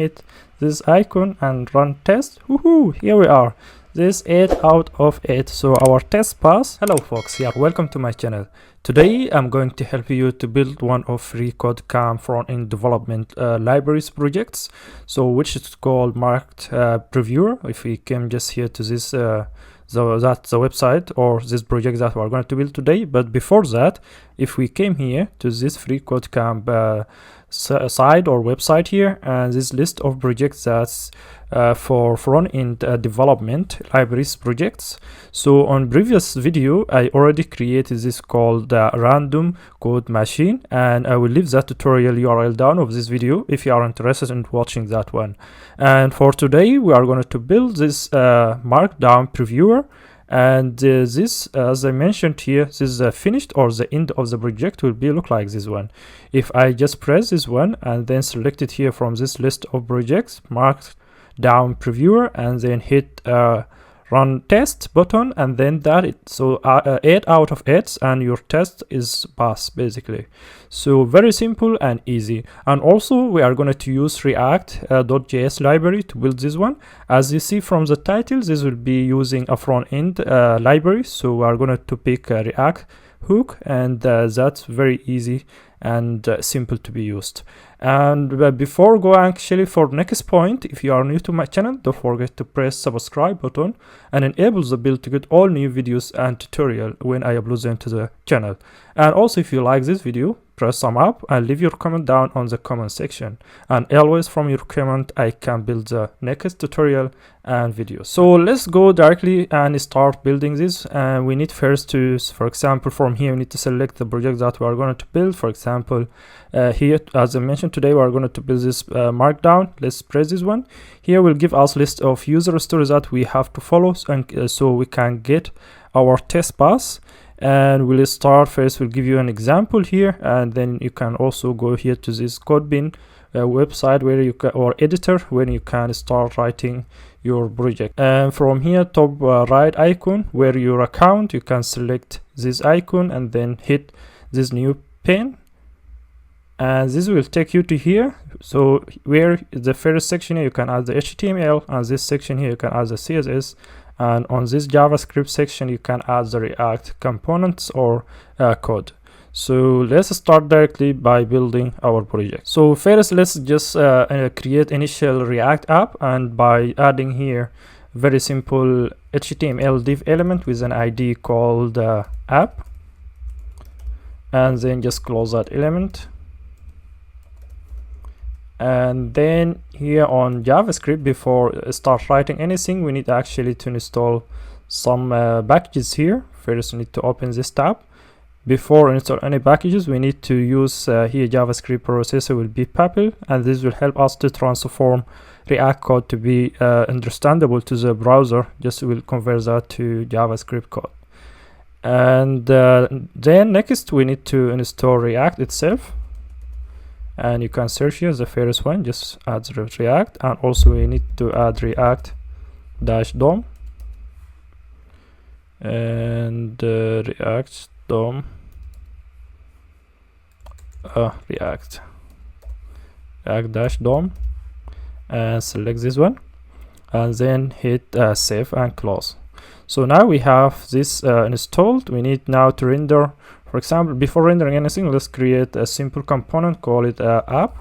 hit this icon and run test. Woohoo! Here we are. This 8 out of 8. So our test pass. Hello folks, here, welcome to my channel. Today I'm going to help you to build one of FreeCodeCamp front-end development libraries projects. So which is called Markdown Previewer. If we came just here to this that's the website or this project that we're going to build today. But before that, if we came here to this FreeCodeCamp side or website here, and this list of projects that's for front-end development libraries projects. So on previous video I already created this called random code machine, and I will leave that tutorial URL down of this video if you are interested in watching that one. And for today we are going to build this markdown previewer. And this, as I mentioned here, this is finished, or the end of the project will be look like this one. If I just press this one and then select it here from this list of projects, Markdown Previewer, and then hit run test button, and then so 8 out of 8, and your test is passed basically. So very simple and easy. And also we are going to use React.js library to build this one. As you see from the title, this will be using a front-end library, so we are going to pick a React hook, and that's very easy and simple to be used. And before going actually for next point, if you are new to my channel, don't forget to press subscribe button and enable the bell to get all new videos and tutorial when I upload them to the channel. And also if you like this video, press thumb up and leave your comment down on the comment section, and always from your comment I can build the next tutorial and video. So let's go directly and start building this. And we need first to, for example, from here we need to select the project that we are going to build. For example, here, as I mentioned, today we are going to build this markdown. Let's press this one. Here will give us list of user stories that we have to follow, and so we can get our test pass. And we'll start first, we'll give you an example here, and then you can also go here to this CodeBin website where you can, or editor, where you can start writing your project. And from here, top right icon where your account, you can select this icon and then hit this new pen, and this will take you to here. So where the first section here you can add the HTML, and this section here you can add the CSS, and on this JavaScript section you can add the React components or code. So let's start directly by building our project. So first let's just create initial React app, and by adding here very simple HTML div element with an ID called app, and then just close that element. And then here on JavaScript, before start writing anything, we need actually to install some packages here. First we need to open this tab. Before install any packages, we need to use here JavaScript processor will be Papel, and this will help us to transform React code to be understandable to the browser. Just will convert that to JavaScript code. And then next we need to install React itself. And you can search here the first one, just add React, and also we need to add React-DOM and React-DOM React-DOM, and select this one, and then hit save and close. So now we have this installed. We need now to render. For example, before rendering anything, let's create a simple component, call it app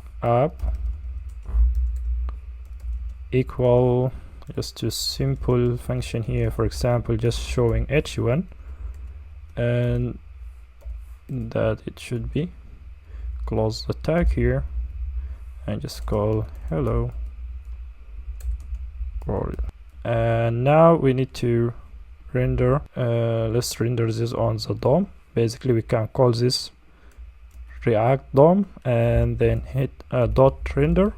equal just a simple function here, for example just showing h1, and that it should be, close the tag here and just call hello world. And now we need to render, let's render this on the DOM. Basically we can call this React DOM and then hit dot render.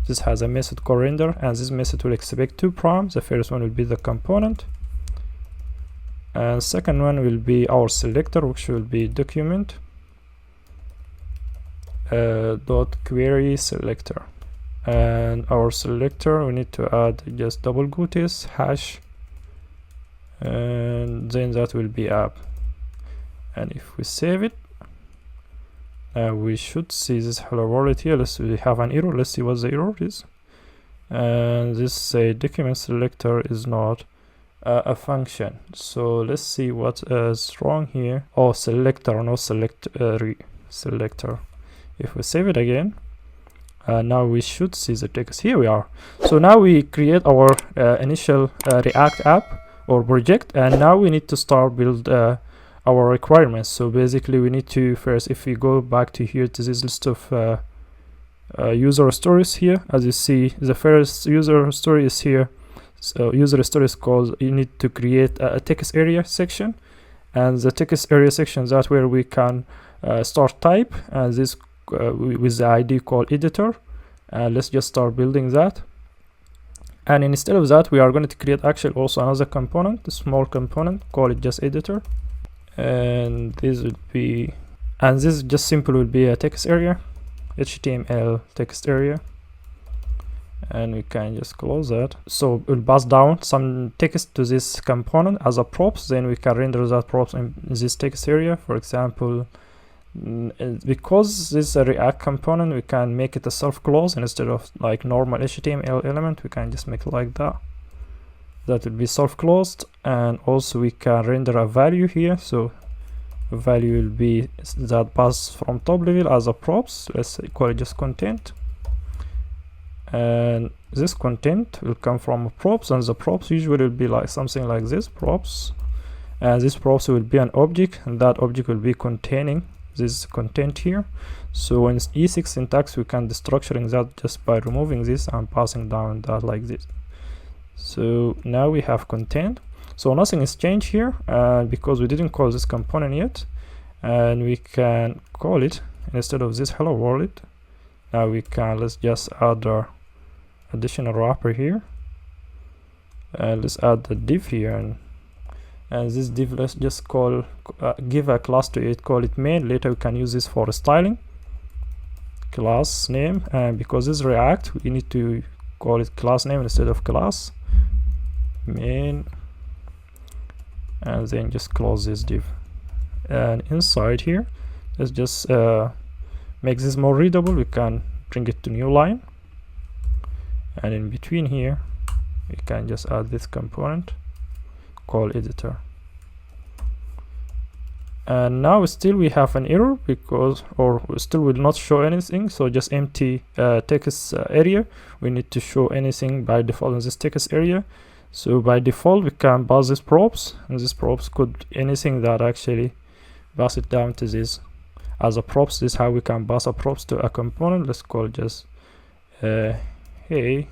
This has a method called render, and this method will expect two prompts. The first one will be the component, and second one will be our selector, which will be document dot query selector. And our selector, we need to add just double quotes hash, and then that will be app. And if we save it, we should see this hello world here. We have an error. Let's see what the error is. and this say document selector is not a function. So let's see what is wrong here. Oh, selector, no selector. If we save it again, now we should see the text. Here we are. So now we create our initial React app or project, and now we need to start build our requirements. So basically we need to first, if we go back to here to this list of user stories here, as you see the first user story is here. So user story is called, you need to create a text area section, and the text area section, that's where we can start type, and this with the ID called editor. Let's just start building that. And instead of that, we are going to create actually also another component, a small component, call it just editor. And this would be, and this just simple will be a text area, HTML text area. And we can just close that. So we'll pass down some text to this component as a props, then we can render that props in this text area. For example, because this is a React component, we can make it a self-close instead of like normal HTML element. We can just make it like that. That will be self-closed, and also we can render a value here. So the value will be that pass from top level as a props. Let's call it just content. And this content will come from props, and the props usually will be like something like this props, and this props will be an object, and that object will be containing this content here. So in E6 syntax, we can destructuring that just by removing this and passing down that like this. So now we have content. So nothing is changed here because we didn't call this component yet, and we can call it instead of this hello world. Now we can, let's just add our additional wrapper here, and let's add the div here, and this div, let's just call give a class to it, call it main. Later we can use this for styling class name, and because this is React, we need to call it class name instead of class main, and then just close this div. And inside here, let's just make this more readable. We can bring it to new line, and in between here we can just add this component called editor. And now still we have an error because, or still will not show anything, so just empty text area. We need to show anything by default in this text area. So by default we can pass this props, and this props could anything that actually pass it down to this as a props. This is how we can pass a props to a component. Let's call just hey,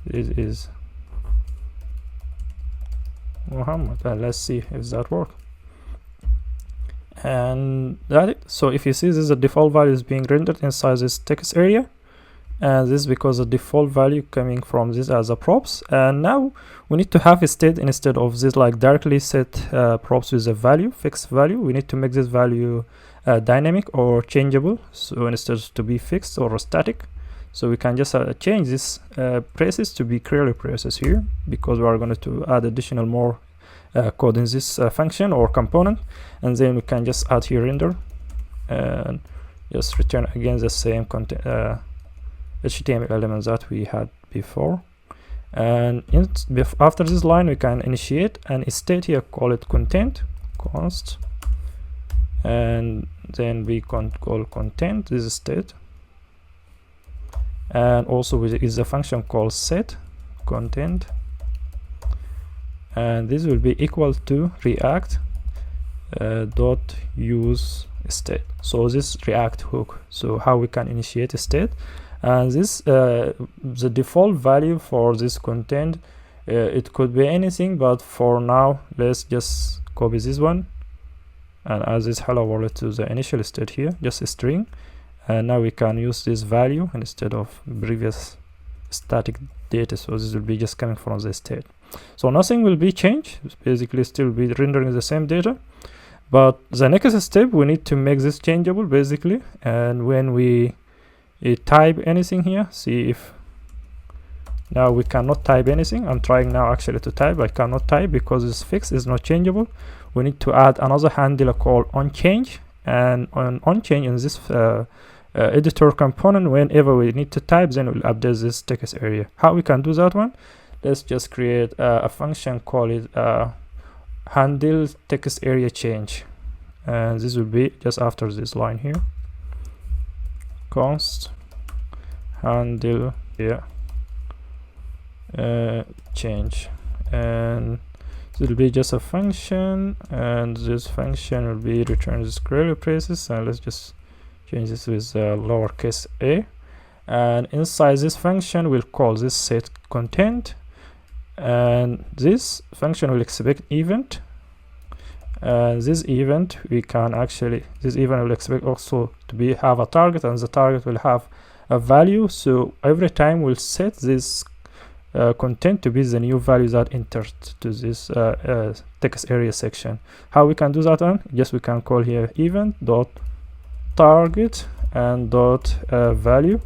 this is Muhammad, and let's see if that works. And that's it. So if you see, this is the default value is being rendered inside this text area, and this is because the default value coming from this as a props. And now we need to have a state instead of this like directly set props with a value, fixed value. We need to make this value dynamic or changeable, so instead to be fixed or static. So we can just change this braces to be curly braces here, because we are going to add additional more code in this function or component. And then we can just add here render and just return again the same content HTML elements that we had before. And after this line we can initiate an state here, call it content const, and then we can call content this state, and also is a function called set content, and this will be equal to React dot use state. So this React hook, so how we can initiate a state. And this the default value for this content, it could be anything, but for now let's just copy this one and add this hello world to the initial state here, just a string. And now we can use this value instead of previous static data, so this will be just coming from the state. So nothing will be changed, it's basically still be rendering the same data, but the next step we need to make this changeable basically. And when we type anything here, see if now we cannot type anything. I'm trying now actually to type, I cannot type because it's fixed, it's not changeable. We need to add another handler called onChange, and on onChange in this editor component. Whenever we need to type, then we'll update this text area. How we can do that one? Let's just create a function, call it handle text area change, and this will be just after this line here, const handle change, and it will be just a function, and this function will be return this curly braces, and let's just change this with lowercase a, and inside this function we'll call this set content, and this function will expect event, and this event will expect also to have a target, and the target will have a value. So every time we'll set this content to be the new value that entered to this text area section. How we can do that one? Yes, we can call here event dot target and dot value,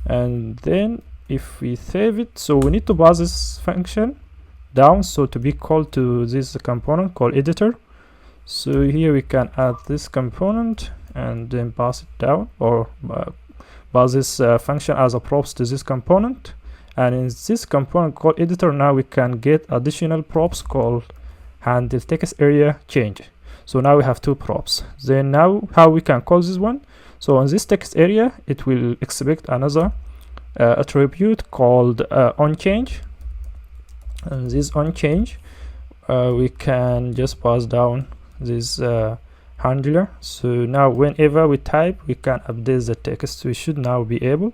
and then if we save it, so we need to pass this function down, so to be called to this component called editor. So here we can add this component and then pass it down, or pass this function as a props to this component, and in this component called editor, now we can get additional props called handle text area change. So now we have two props. Then now how we can call this one? So on this text area, it will expect another attribute called onChange, and this onChange we can just pass down this handler. So now whenever we type, we can update the text. We should now be able,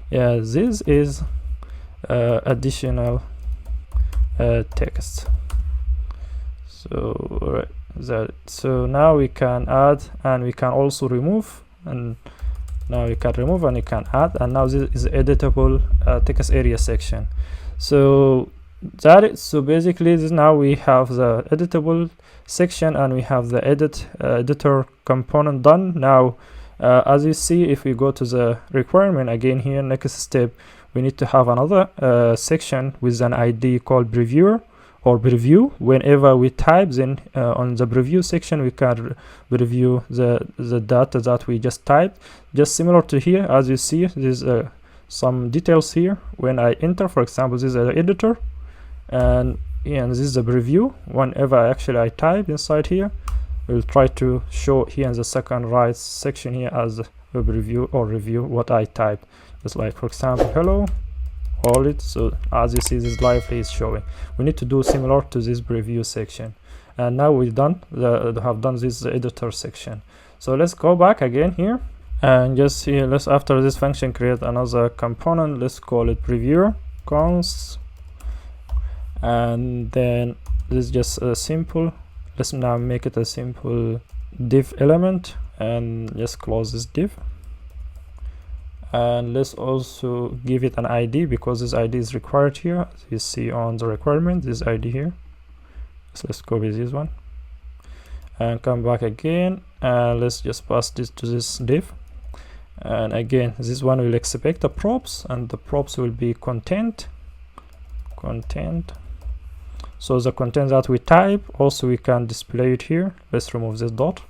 this is additional text. So so now we can add, and we can also remove, and now you can remove and you can add, and now this is editable text area section. So so basically this, now we have the editable section and we have the editor component done. Now as you see, if we go to the requirement again here, next step, we need to have another section with an ID called previewer or preview. Whenever we type, then on the preview section we can review the data that we just typed, just similar to here. As you see, there's some details here. When I enter, for example, this is the editor, and this is the preview. Whenever I type inside here, we'll try to show here in the second right section here as a preview or review what I typed. Just like, for example, hello, all it. So as you see, this lively is showing. We need to do similar to this preview section, and now we've done have done this editor section. So let's go back again here, and just here, let's, after this function, create another component. Let's call it previewer const, and then this is just a simple, let's now make it a simple div element, and just close this div. And let's also give it an ID, because this ID is required here. As you see on the requirement, this ID here. So let's copy this one and come back again, and let's just pass this to this div. And again, this one will expect the props, and the props will be content. So the content that we type, also we can display it here. Let's remove this dot.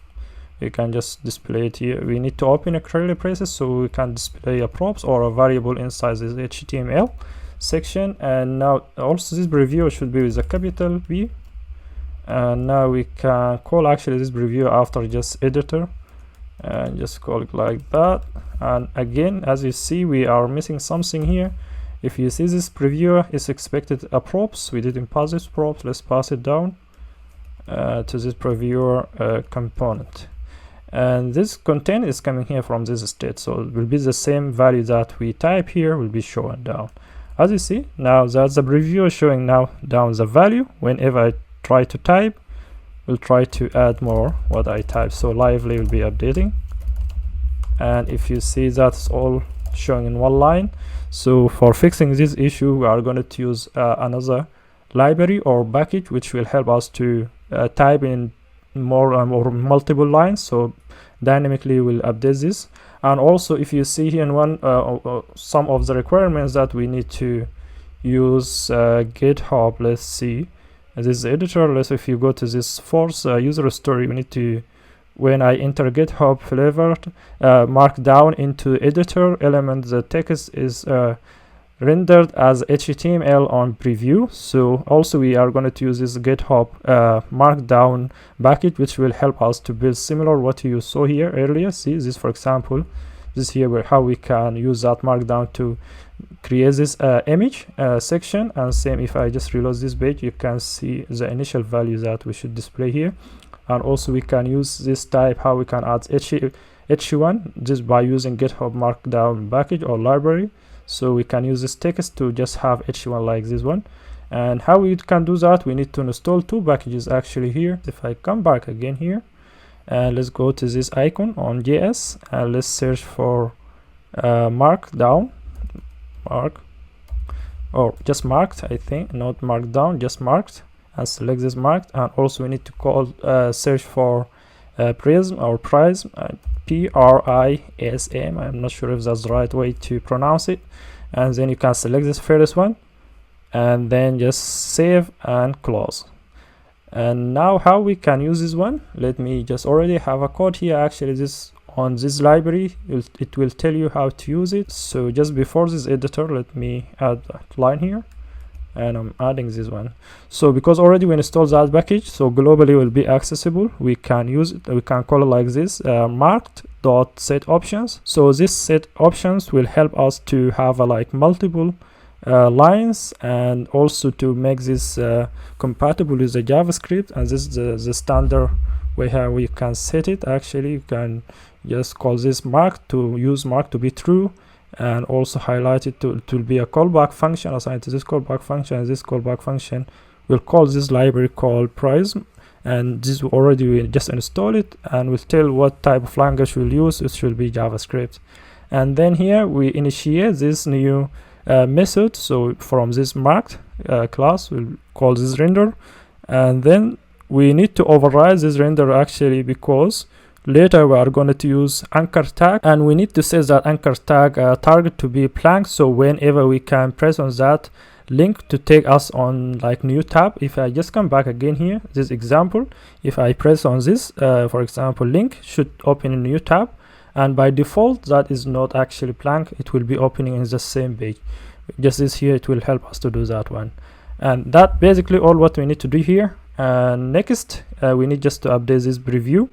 We can just display it here. We need to open a curly braces so we can display a props or a variable inside this HTML section. And now also this preview should be with a capital B, and now we can call actually this preview after just editor, and just call it like that. And again, as you see, we are missing something here. If you see this previewer is expected a props, we didn't pass this props. Let's pass it down to this previewer component. And this content is coming here from this state, so it will be the same value that we type here will be shown down. As you see, now that the preview is showing now down the value. Whenever I try to type, we'll try to add more what I type, so lively will be updating. And if you see, that's all showing in one line. So for fixing this issue, we are going to use another library or package which will help us to type in more or multiple lines, so dynamically will update this. And also, if you see here in one some of the requirements that we need to use GitHub, let's see, this is the editor. Let's, if you go to this force user story, we need to when I enter GitHub flavored markdown into editor element, the text is rendered as HTML on preview. So also we are going to use this GitHub markdown package, which will help us to build similar what you saw here earlier. See this, for example, this here where how we can use that markdown to create this image section. And same, if I just reload this page, you can see the initial value that we should display here. And also we can use this type, how we can add h1 just by using GitHub markdown package or library. So we can use this text to just have h1 like this one. And how we can do that, we need to install two packages actually here. If I come back again here, and let's go to this icon on JS, and let's search for markdown, or just marked, I think, not markdown, just marked, and select this marked. And also we need to call search for prism or prism, prism. I'm not sure if that's the right way to pronounce it. And then you can select this first one and then just save and close. And now how we can use this one, let me just already have a code here. Actually, this on this library, it will tell you how to use it. So just before this editor, let me add a line here, and I'm adding this one. So because already we installed that package, so globally will be accessible, we can use it, we can call it like this, marked.setOptions. So this set options will help us to have like multiple lines, and also to make this compatible with the JavaScript. And this is the standard way how we can set it. Actually, you can just call this mark to use mark to be true, and also highlight it to be a callback function assigned to this callback function. And this callback function will call this library called prism, and this already we just install it, and we'll tell what type of language we'll use. It should be JavaScript. And then here we initiate this new method. So from this marked class, we'll call this render, and then we need to override this render actually, because later we are going to use anchor tag, and we need to set that anchor tag target to be blank. So whenever we can press on that link to take us on like new tab. If I just come back again here, this example, if I press on this for example link, should open a new tab, and by default that is not actually blank, it will be opening in the same page. Just this here, it will help us to do that one. And that basically all what we need to do here. Next we need just to update this preview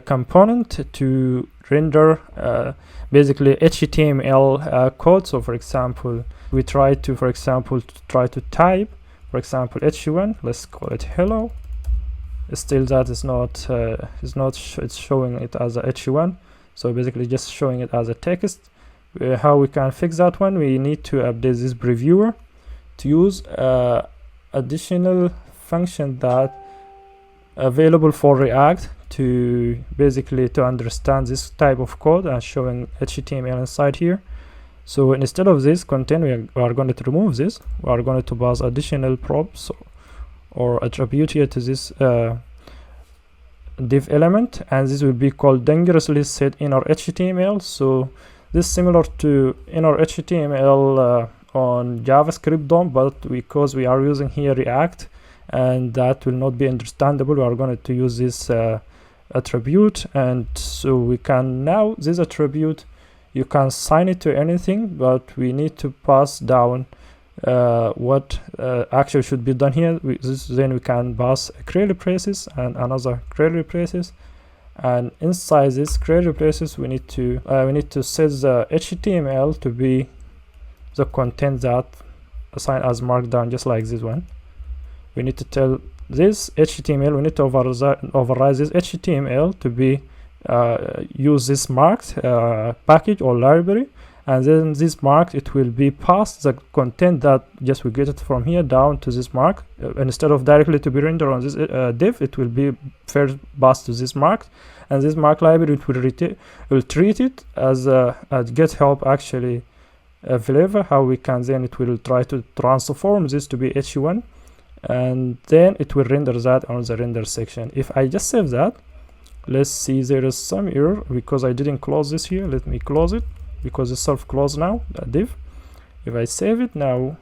component to render basically HTML code. So for example, we try to type, for example, h1, let's call it hello. Still that is not it's showing it as a h1, so basically just showing it as a text. How we can fix that one, we need to update this previewer to use additional function that available for React to basically to understand this type of code and showing HTML inside here. So instead of this content, we are going to remove this. We are going to pass additional props or attribute here to this div element, and this will be called dangerously set inner HTML. So this is similar to inner HTML on JavaScript DOM, but because we are using here React, and that will not be understandable, we are going to use this attribute. And so we can now, this attribute, you can assign it to anything, but we need to pass down what actually should be done here. Then we can pass curly braces and another curly braces, and inside this curly braces we need to set the HTML to be the content that assigned as markdown, just like this one. We need to tell this HTML, we need to override this HTML to be use this marked package or library, and then this marked, it will be passed the content that just we get it from here down to this mark. Instead of directly to be rendered on this div, it will be first passed to this mark, and this mark library it will treat it as a GitHub actually flavor. How we can then it will try to transform this to be h1, and then it will render that on the render section. If I just save that, let's see, there is some error because I didn't close this here. Let me close it because it's self-closed now, that div. If I save it now,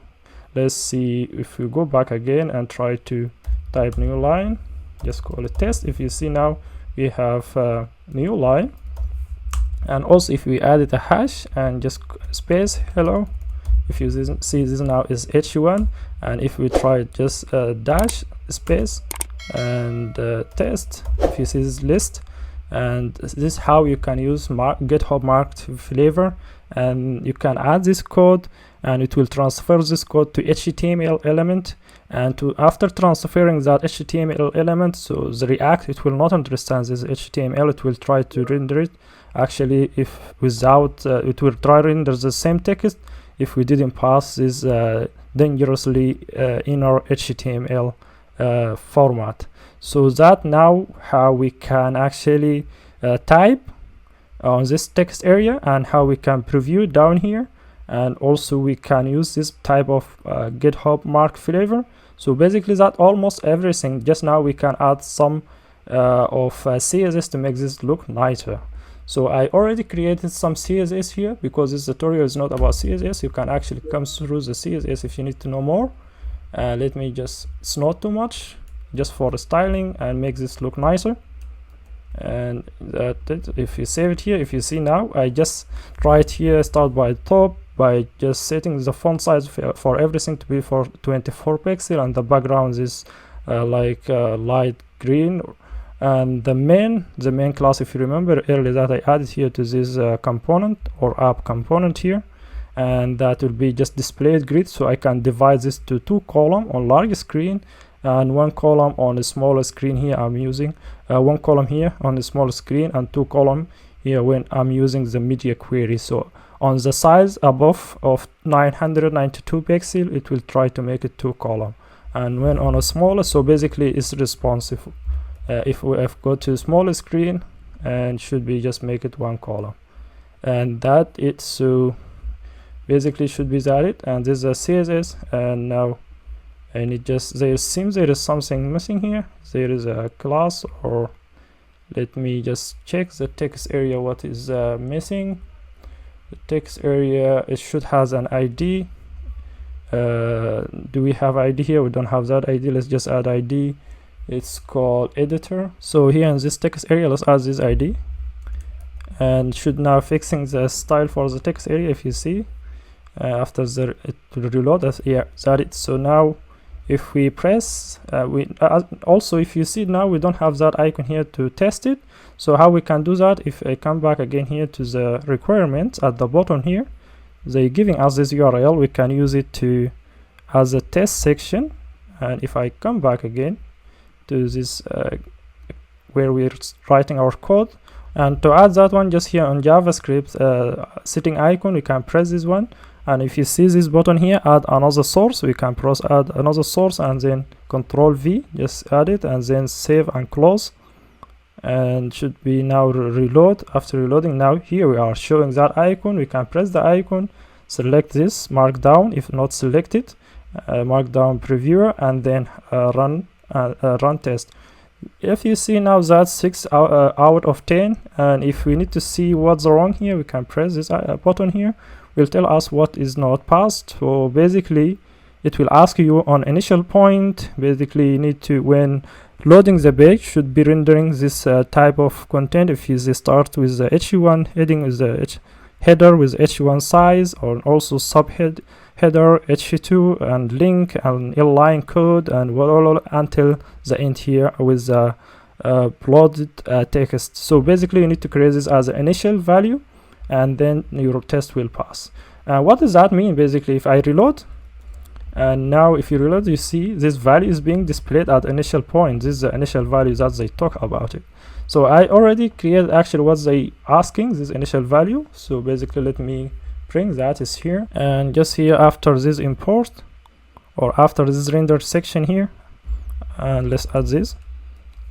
let's see if we go back again and try to type new line, just call it test. If you see now, we have a new line. And also if we added a hash and just space hello, if you see this now is h1, and if we try just dash space and test, if you see this list, and this is how you can use GitHub marked flavor, and you can add this code and it will transfer this code to HTML element, and after transferring that HTML element, so the React, it will not understand this HTML, it will try to render it. Actually, if without it will try to render the same text if we didn't pass this dangerously inner HTML format. So that now how we can actually type on this text area, and how we can preview down here, and also we can use this type of GitHub mark flavor. So basically that almost everything. Just now we can add some of CSS to make this look nicer. So I already created some CSS here, because this tutorial is not about CSS. You can actually come through the CSS if you need to know more. Let me just, it's not too much, just for the styling and make this look nicer. And if you save it here, if you see now, I just right here start by the top by just setting the font size for everything to be for 24 pixel, and the background is light green. And the main class, if you remember earlier, that I added here to this component or app component here, and that will be just displayed grid, so I can divide this to 2 columns on large screen and 1 column on a smaller screen. Here I'm using 1 column here on the small screen and 2 column here when I'm using the media query. So on the size above of 992 pixel, it will try to make it 2 column, and when on a smaller, so basically it's responsive. If we go to smaller screen, and should be just make it 1 column, and that it. So basically should be that it. And this is a CSS, and now I need just, there seems there is something missing here. There is a class, or let me just check the text area what is missing. The text area, it should has an ID. Do we have ID here? We don't have that ID. Let's just add ID. It's called editor. So here in this text area, let's add this ID, and should now fixing the style for the text area. If you see after it will reload, that it. So now if we press also if you see now we don't have that icon here to test it. So how we can do that, if I come back again here to the requirements at the bottom here, they're giving us this URL. We can use it to as a test section, and if I come back again to this where we're writing our code, and to add that one, just here on JavaScript setting icon, we can press this one, and if you see this button here, add another source, we can press add another source, and then Control V, just add it, and then save and close, and should be now reload. After reloading, now here we are showing that icon. We can press the icon, select this markdown if not selected, markdown previewer, and then run test. If you see now that's 6 out of 10, and if we need to see what's wrong here, we can press this button here, will tell us what is not passed. So basically it will ask you on initial point, basically you need to, when loading the page, should be rendering this type of content. If you start with the h1 heading, with the header with h1 size, or also subhead header h2 and link and inline code, and until the end here with the plotted text. So basically you need to create this as an initial value, and then your test will pass. What does that mean? Basically if I reload, and now if you reload, you see this value is being displayed at initial point. This is the initial value that they talk about it. So I already created actually what they asking, this initial value. So basically let me bring that is here, and just here after this import, or after this render section here, and let's add this.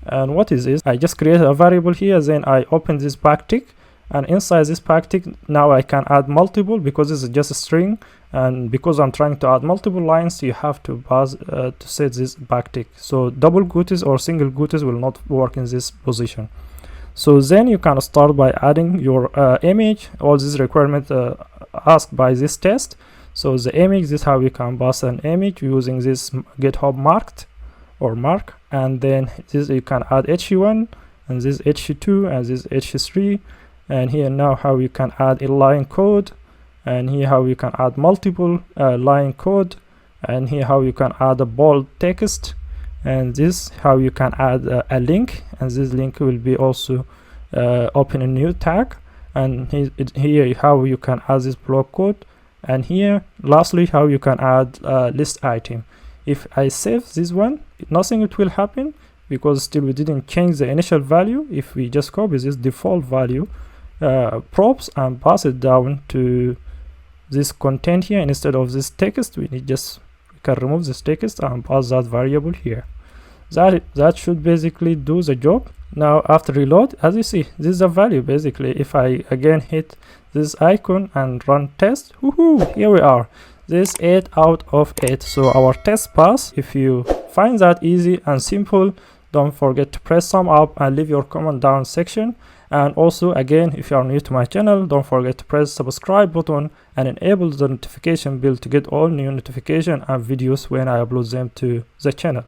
And what is this? I just create a variable here, then I open this backtick, and inside this backtick now I can add multiple, because this is just a string, and because I'm trying to add multiple lines, you have to pass to set this backtick. So double quotes or single quotes will not work in this position. So then you can start by adding your image. All these requirements asked by this test. So the image, this is how we can pass an image using this GitHub marked or mark, and then this you can add h1 and this h2 and this h3. And here now how you can add a line code, and here how you can add multiple line code, and here how you can add a bold text, and this how you can add a link, and this link will be also open a new tag. And here how you can add this block code, and here lastly how you can add a list item. If I save this one, nothing it will happen because still we didn't change the initial value. If we just copy this default value props and pass it down to this content here instead of this text, we can remove this text and pass that variable here. That should basically do the job. Now after reload, as you see, this is a value basically. If I again hit this icon and run test, woohoo, here we are. This 8 out of 8, so our test pass. If you find that easy and simple, don't forget to press thumb up and leave your comment down section. And also again, if you are new to my channel, don't forget to press subscribe button and enable the notification bell to get all new notification and videos when I upload them to the channel.